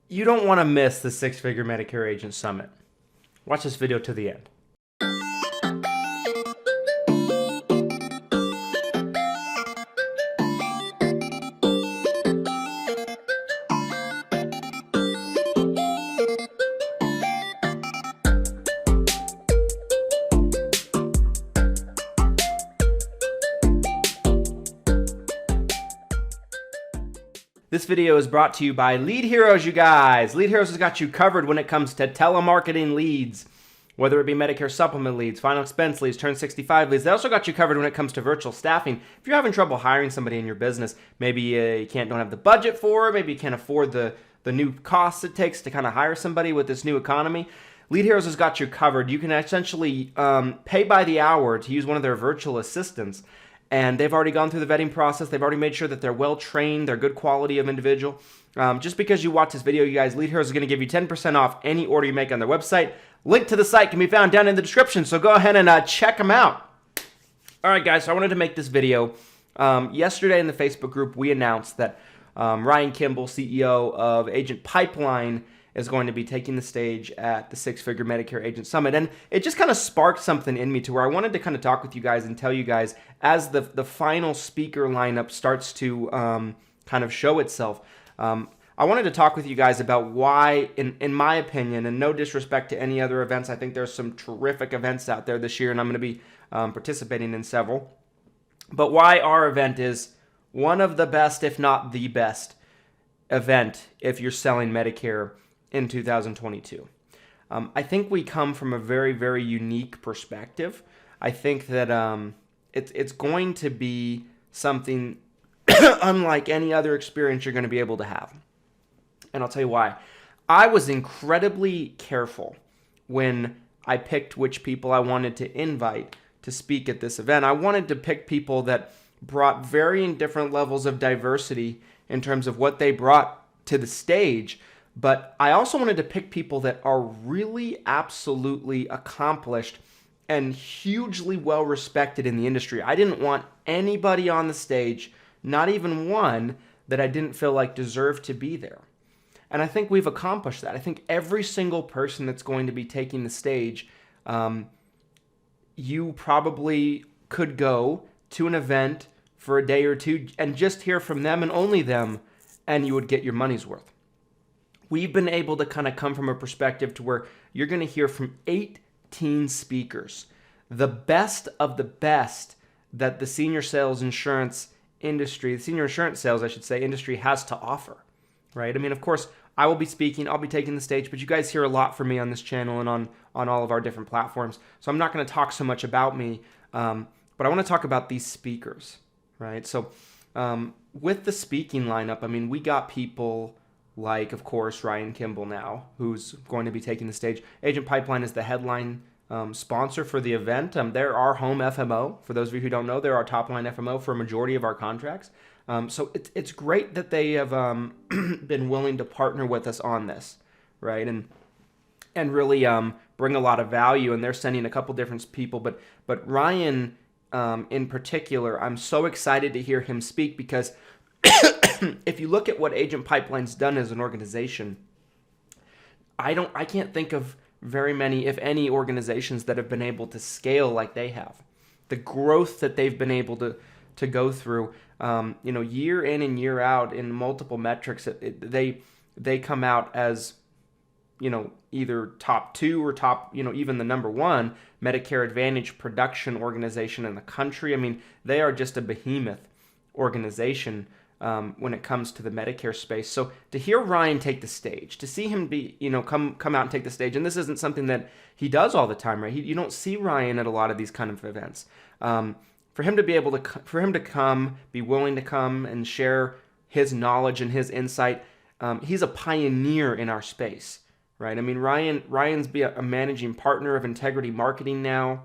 You don't want to miss the Six-Figure Medicare Agent Summit. Watch this video to the end. This video is brought to you by Lead Heroes, you guys. Lead Heroes has got you covered when it comes to telemarketing leads, whether it be Medicare supplement leads, final expense leads, turn 65 leads. They also got you covered when it comes to virtual staffing. If you're having trouble hiring somebody in your business, maybe you don't have the budget for it, maybe you can't afford the new costs it takes to kind of hire somebody with this new economy, Lead Heroes has got you covered. You can essentially pay by the hour to use one of their virtual assistants. And they've already gone through the vetting process. They've already made sure that they're well-trained, they're good quality of individual. Just because you watch this video, you guys, Lead Heroes is going to give you 10% off any order you make on their website. Link to the site can be found down in the description, so go ahead and check them out. All right, guys, so I wanted to make this video. Yesterday in the Facebook group, we announced that Ryan Kimball, CEO of Agent Pipeline, is going to be taking the stage at the Six-Figure Medicare Agent Summit. And it just kind of sparked something in me to where I wanted to kind of talk with you guys and tell you guys as the final speaker lineup starts to kind of show itself. I wanted to talk with you guys about why, in my opinion, and no disrespect to any other events, I think there's some terrific events out there this year, and I'm going to be participating in several. But why our event is one of the best, if not the best, event if you're selling Medicare in 2022. I think we come from a very, very unique perspective. I think that it's going to be something unlike any other experience you're going to be able to have. And I'll tell you why. I was incredibly careful when I picked which people I wanted to invite to speak at this event. I wanted to pick people that brought varying different levels of diversity in terms of what they brought to the stage. But I also wanted to pick people that are really absolutely accomplished and hugely well respected in the industry. I didn't want anybody on the stage, not even one, that I didn't feel like deserved to be there. And I think we've accomplished that. I think every single person that's going to be taking the stage, you probably could go to an event for a day or two and just hear from them and only them, and you would get your money's worth. We've been able to kind of come from a perspective to where you're going to hear from 18 speakers, the best of the best that the senior insurance sales, I should say, industry has to offer, right? I mean, of course, I will be speaking, I'll be taking the stage, but you guys hear a lot from me on this channel and on all of our different platforms. So I'm not going to talk so much about me, but I want to talk about these speakers, right? So with the speaking lineup, I mean, we got people like, of course, Ryan Kimball now, who's going to be taking the stage. Agent Pipeline is the headline sponsor for the event. They're our home FMO. For those of you who don't know, they're our top-line FMO for a majority of our contracts. So it's great that they have been willing to partner with us on this, right? And really bring a lot of value. And they're sending a couple different people. But Ryan, in particular, I'm so excited to hear him speak because if you look at what Agent Pipeline's done as an organization, I can't think of very many, if any, organizations that have been able to scale like they have. The growth that they've been able to go through, year in and year out in multiple metrics, they come out as, either top 2 or top, even the number 1 Medicare Advantage production organization in the country. I mean, they are just a behemoth organization when it comes to the Medicare space. So to hear Ryan take the stage, to see him be, come out and take the stage, and this isn't something that he does all the time, right? You don't see Ryan at a lot of these kind of events. For him to come, be willing to come and share his knowledge and his insight, he's a pioneer in our space, right? I mean, Ryan's a managing partner of Integrity Marketing now.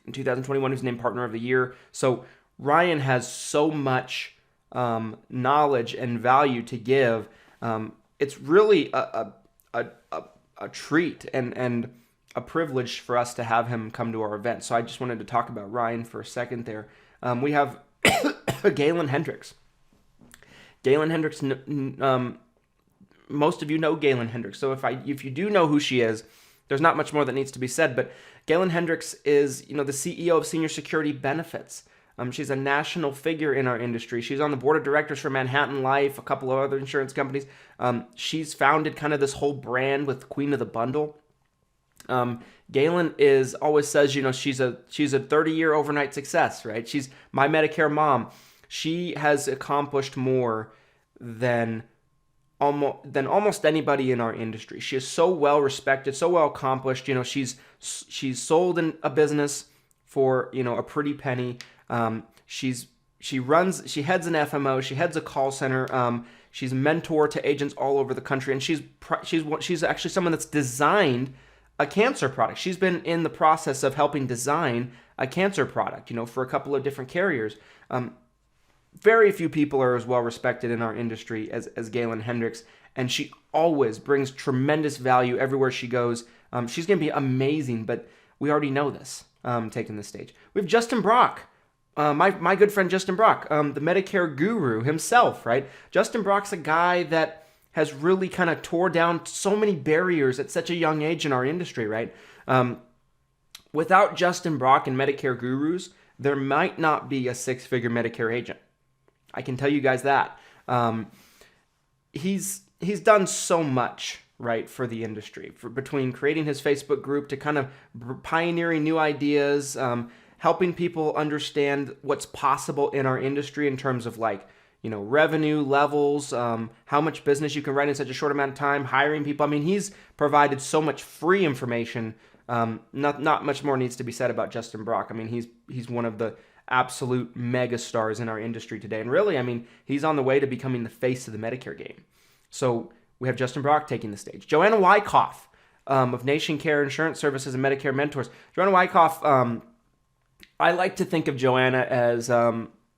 In 2021, he was named Partner of the Year. So Ryan has so much knowledge and value to give. It's really a treat and a privilege for us to have him come to our event. So I just wanted to talk about Ryan for a second there. We have Galen Hendricks. Galen Hendricks most of you know Galen Hendricks. So if you do know who she is, there's not much more that needs to be said. But Galen Hendricks is, the CEO of Senior Security Benefits. She's a national figure in our industry. She's on the board of directors for Manhattan Life, a couple of other insurance companies. She's founded kind of this whole brand with Queen of the Bundle. Galen always says, she's a 30-year overnight success, right? She's my Medicare mom. She has accomplished more than almost anybody in our industry. She is so well respected, so well accomplished. She's sold in a business for a pretty penny. She heads an FMO. She heads a call center. She's a mentor to agents all over the country, and she's actually someone that's designed a cancer product. She's been in the process of helping design a cancer product, for a couple of different carriers. Very few people are as well respected in our industry as Galen Hendricks, and she always brings tremendous value everywhere she goes. She's going to be amazing, but we already know this, taking the stage. We have Justin Brock, my good friend Justin Brock, the Medicare guru himself, right? Justin Brock's a guy that has really kind of tore down so many barriers at such a young age in our industry, right? Without Justin Brock and Medicare gurus, there might not be a six-figure Medicare agent. I can tell you guys that. He's done so much, right, for the industry, between creating his Facebook group to kind of pioneering new ideas, helping people understand what's possible in our industry in terms of revenue levels, how much business you can write in such a short amount of time, hiring people. I mean, he's provided so much free information. Not much more needs to be said about Justin Brock. I mean, he's one of the absolute mega stars in our industry today. And really, I mean, he's on the way to becoming the face of the Medicare game. So we have Justin Brock taking the stage. Joanna Wyckoff of Nation Care Insurance Services and Medicare Mentors. Joanna Wyckoff, I like to think of Joanna as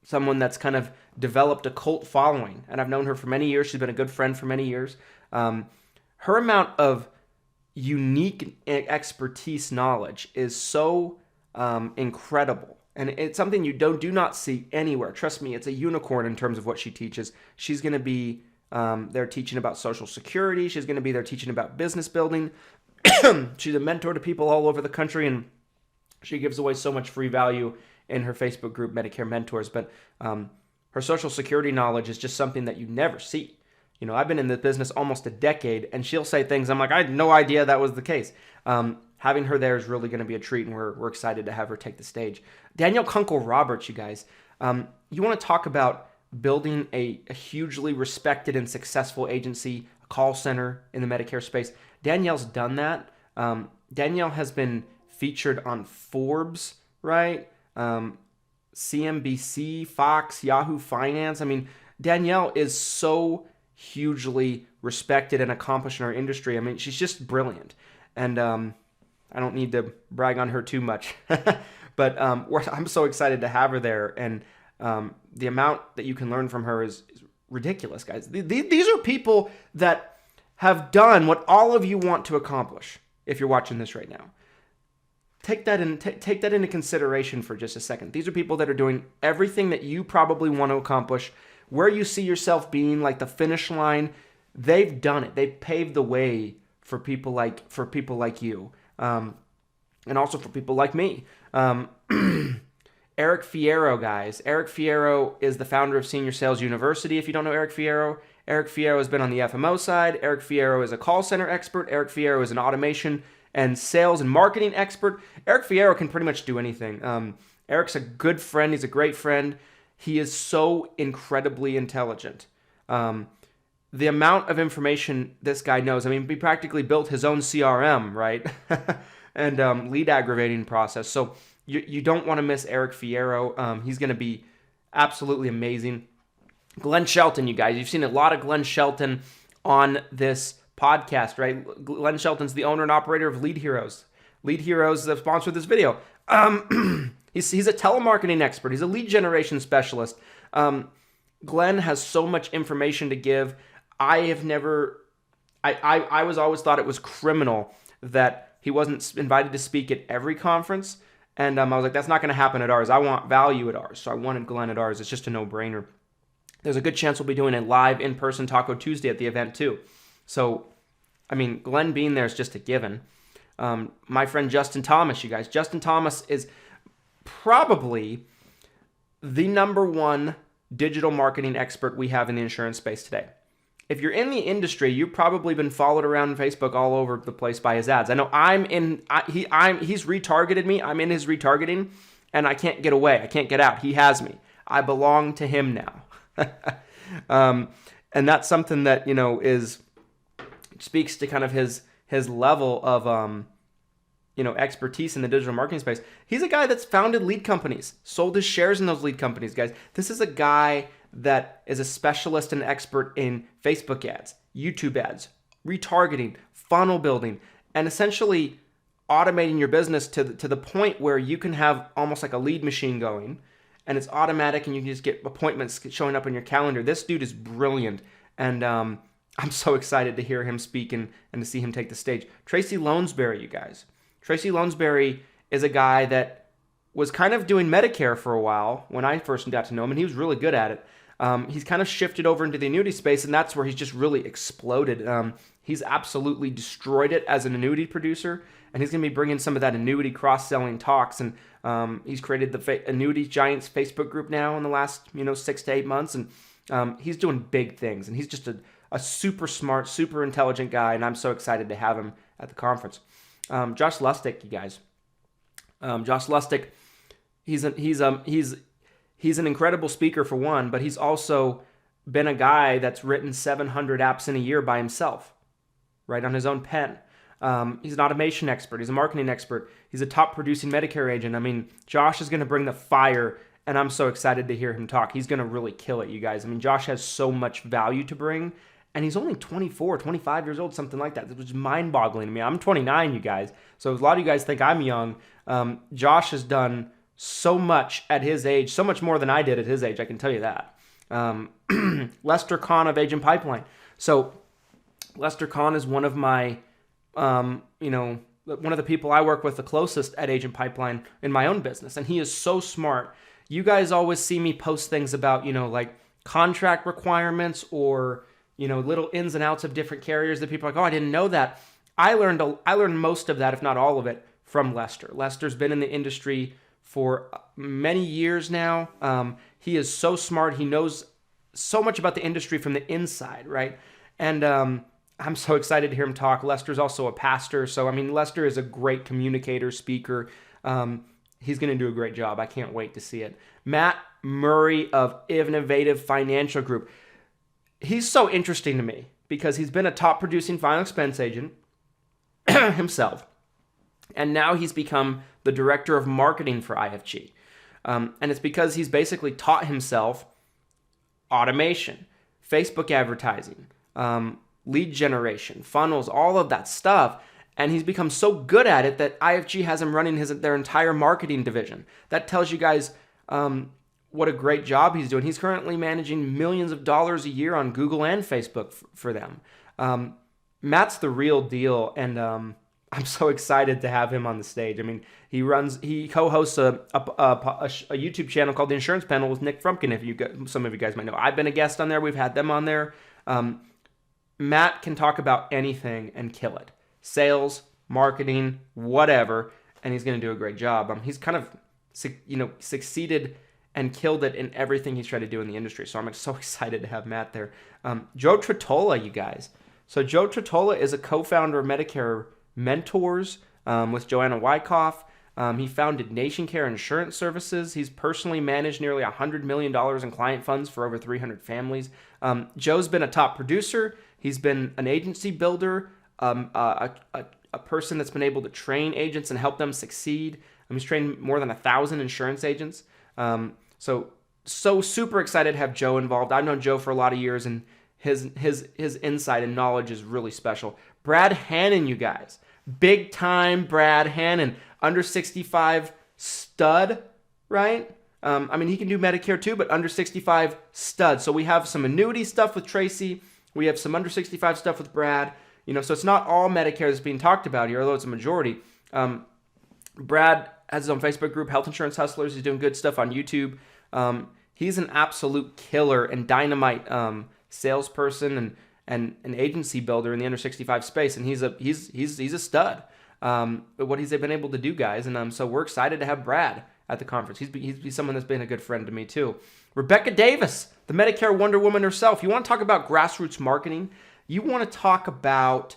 someone that's kind of developed a cult following. And I've known her for many years. She's been a good friend for many years. Her amount of unique expertise knowledge is so incredible. And it's something you do not see anywhere. Trust me, it's a unicorn in terms of what she teaches. She's going to be there teaching about Social Security. She's going to be there teaching about business building. She's a mentor to people all over the country, and she gives away so much free value in her Facebook group, Medicare Mentors. But her Social Security knowledge is just something that you never see. I've been in this business almost a decade, and she'll say things I'm like, I had no idea that was the case. Having her there is really going to be a treat, and we're excited to have her take the stage. Danielle Kunkel-Roberts, you guys. You want to talk about building a hugely respected and successful agency, a call center in the Medicare space. Danielle's done that. Danielle has been featured on Forbes, right? CNBC, Fox, Yahoo Finance. I mean, Danielle is so hugely respected and accomplished in our industry. I mean, she's just brilliant. And I don't need to brag on her too much, but I'm so excited to have her there. And the amount that you can learn from her is ridiculous, guys. These are people that have done what all of you want to accomplish. If you're watching this right now, take that into consideration for just a second. These are people that are doing everything that you probably want to accomplish. Where you see yourself being, like the finish line, they've done it. They've paved the way for people like you. And also for people like me. Eric Fierro, guys. Eric Fierro is the founder of Senior Sales University. If you don't know Eric Fierro has been on the FMO side. Eric Fierro is a call center expert. Eric Fierro is an automation and sales and marketing expert. Eric Fierro can pretty much do anything. Eric's a good friend. He's a great friend. He is so incredibly intelligent. The amount of information this guy knows. I mean, he practically built his own CRM, right? And lead aggregating process. So you don't want to miss Eric Fierro. He's going to be absolutely amazing. Glenn Shelton, you guys. You've seen a lot of Glenn Shelton on this podcast, right? Glenn Shelton's the owner and operator of Lead Heroes. Lead Heroes is the sponsor of this video. He's a telemarketing expert. He's a lead generation specialist. Glenn has so much information to give. I was always thought it was criminal that he wasn't invited to speak at every conference. And I was like, that's not going to happen at ours. I want value at ours. So I wanted Glenn at ours. It's just a no-brainer. There's a good chance we'll be doing a live in-person Taco Tuesday at the event too. So, I mean, Glenn being there is just a given. My friend Justin Thomas, you guys. Justin Thomas is probably the number one digital marketing expert we have in the insurance space today. If you're in the industry, you've probably been followed around Facebook all over the place by his ads. I know he's retargeted me. I'm in his retargeting, and I can't get away. I can't get out. He has me. I belong to him now. And that's something that, speaks to kind of his level of, expertise in the digital marketing space. He's a guy that's founded lead companies, sold his shares in those lead companies, guys. This is a guy that is a specialist and expert in Facebook ads, YouTube ads, retargeting, funnel building, and essentially automating your business to the point where you can have almost like a lead machine going, and it's automatic, and you can just get appointments showing up on your calendar. This dude is brilliant, and I'm so excited to hear him speak and to see him take the stage. Tracy Lonesbury, you guys. Tracy Lonesbury is a guy that was kind of doing Medicare for a while when I first got to know him, and he was really good at it. He's kind of shifted over into the annuity space, and that's where he's just really exploded. He's absolutely destroyed it as an annuity producer, and he's going to be bringing some of that annuity cross-selling talks. And he's created the Annuity Giants Facebook group now in the last 6 to 8 months, and he's doing big things. And he's just a super smart, super intelligent guy, and I'm so excited to have him at the conference. Josh Lustig, you guys. Josh Lustig, he's an incredible speaker for one, but he's also been a guy that's written 700 apps in a year by himself, right, on his own pen. He's an automation expert. He's a marketing expert. He's a top producing Medicare agent. I mean, Josh is going to bring the fire, and I'm so excited to hear him talk. He's going to really kill it, you guys. I mean, Josh has so much value to bring, and he's only 24, 25 years old, something like that. It was mind-boggling to me. I'm 29, you guys. So a lot of you guys think I'm young. Josh has done so much at his age, so much more than I did at his age, I can tell you that. Lester Kahn of Agent Pipeline. So Lester Kahn is one of my, one of the people I work with the closest at Agent Pipeline in my own business, and he is so smart. You guys always see me post things about, like contract requirements or, little ins and outs of different carriers that people are like, oh, I didn't know that. I learned most of that, if not all of it, from Lester. Lester's been in the industry for many years now. He is so smart. He knows so much about the industry from the inside, right? And I'm so excited to hear him talk. Lester's also a pastor. So, Lester is a great communicator, speaker. He's going to do a great job. I can't wait to see it. Matt Murray of Innovative Financial Group. He's so interesting to me because he's been a top producing final expense agent himself. And now he's become the director of marketing for IFG. And it's because he's basically taught himself automation, Facebook advertising, lead generation, funnels, all of that stuff. And he's become so good at it that IFG has him running their entire marketing division. That tells you guys what a great job he's doing. He's currently managing millions of dollars a year on Google and Facebook for them. Matt's the real deal, and I'm so excited to have him on the stage. He co-hosts a YouTube channel called The Insurance Panel with Nick Frumpkin, some of you guys might know. I've been a guest on there. We've had them on there. Matt can talk about anything and kill it. Sales, marketing, whatever, and he's going to do a great job. He's kind of, succeeded and killed it in everything he's tried to do in the industry. So I'm so excited to have Matt there. Joe Trottola, you guys. So Joe Trottola is a co-founder of Medicare Mentors with Joanna Wyckoff. He founded NationCare Insurance Services. He's personally managed nearly $100 million in client funds for over 300 families. Joe's been a top producer. He's been an agency builder, a person that's been able to train agents and help them succeed. He's trained more than 1,000 insurance agents. So super excited to have Joe involved. I've known Joe for a lot of years, and his insight and knowledge is really special. Brad Hannon, you guys. Big time Brad Hannon. Under 65 stud, right? He can do Medicare too, but under 65 stud. So we have some annuity stuff with Tracy. We have some under 65 stuff with Brad. So it's not all Medicare that's being talked about here, although it's a majority. Brad has his own Facebook group, Health Insurance Hustlers. He's doing good stuff on YouTube. He's an absolute killer and dynamite salesperson and an agency builder in the under 65 space, and he's a stud. What he's been able to do, guys, and so we're excited to have Brad at the conference. He's someone that's been a good friend to me too. Rebecca Davis, the Medicare Wonder Woman herself. You want to talk about grassroots marketing? You want to talk about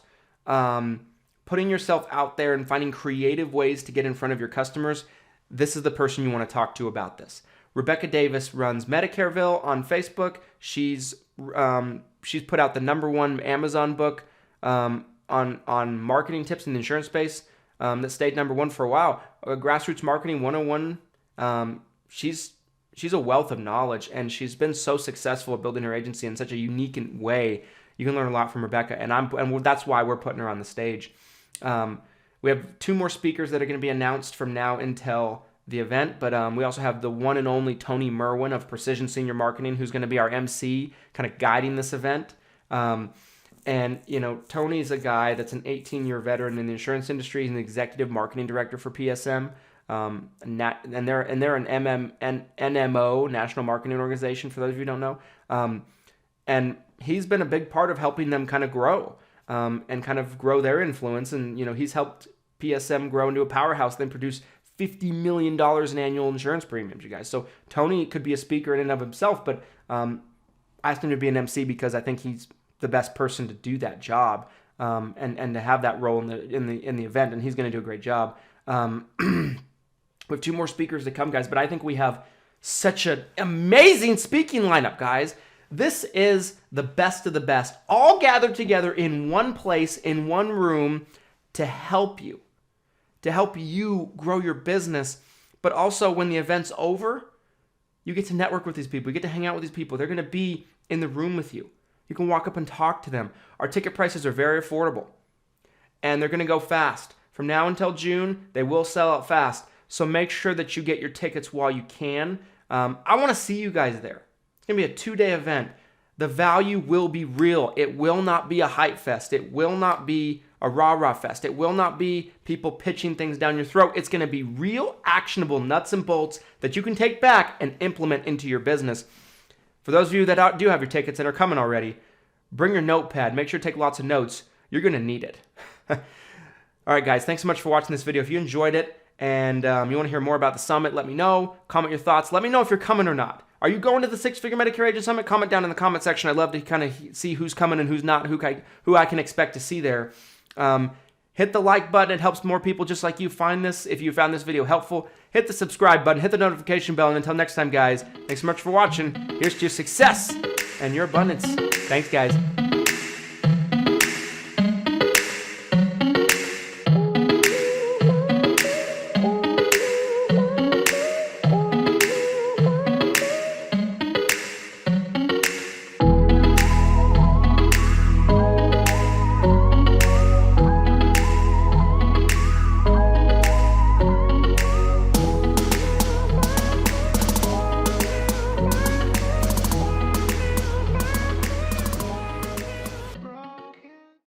putting yourself out there and finding creative ways to get in front of your customers? This is the person you want to talk to about this. Rebecca Davis runs Medicareville on Facebook. She's put out the #1 Amazon book on marketing tips in the insurance space that stayed #1 for a while. Grassroots Marketing 101. She's a wealth of knowledge, and she's been so successful at building her agency in such a unique way. You can learn a lot from Rebecca, and that's why we're putting her on the stage. We have 2 more speakers that are going to be announced from now until the event, but we also have the one and only Tony Merwin of Precision Senior Marketing, who's going to be our MC, kind of guiding this event. And, Tony's a guy that's an 18-year veteran in the insurance industry. He's an executive marketing director for PSM. And they're an NMO, National Marketing Organization, for those of you who don't know. And he's been a big part of helping them kind of grow and kind of grow their influence. And, he's helped PSM grow into a powerhouse, then produce $50 million in annual insurance premiums, you guys. So Tony could be a speaker in and of himself, but I asked him to be an MC because I think he's the best person to do that job and to have that role in the event, and he's going to do a great job. We have 2 more speakers to come, guys, but I think we have such an amazing speaking lineup, guys. This is the best of the best, all gathered together in one place, in one room, to help you grow your business. But also, when the event's over, you get to network with these people. You get to hang out with these people. They're going to be in the room with you. You can walk up and talk to them. Our ticket prices are very affordable, and they're going to go fast. From now until June, they will sell out fast. So make sure that you get your tickets while you can. I want to see you guys there. It's going to be a 2-day event. The value will be real. It will not be a hype fest. It will not be a rah-rah fest. It will not be people pitching things down your throat. It's going to be real, actionable nuts and bolts that you can take back and implement into your business. For those of you that do have your tickets and are coming already, bring your notepad. Make sure to take lots of notes. You're going to need it. All right, guys. Thanks so much for watching this video. If you enjoyed it and you want to hear more about the summit, let me know. Comment your thoughts. Let me know if you're coming or not. Are you going to the 6-Figure Medicare Agent Summit? Comment down in the comment section. I'd love to kind of see who's coming and who's not, who I can expect to see there. Hit the like button. It helps more people just like you find this. If you found this video helpful, hit the subscribe button, hit the notification bell, and until next time, guys, thanks so much for watching. Here's to your success and your abundance. Thanks, guys.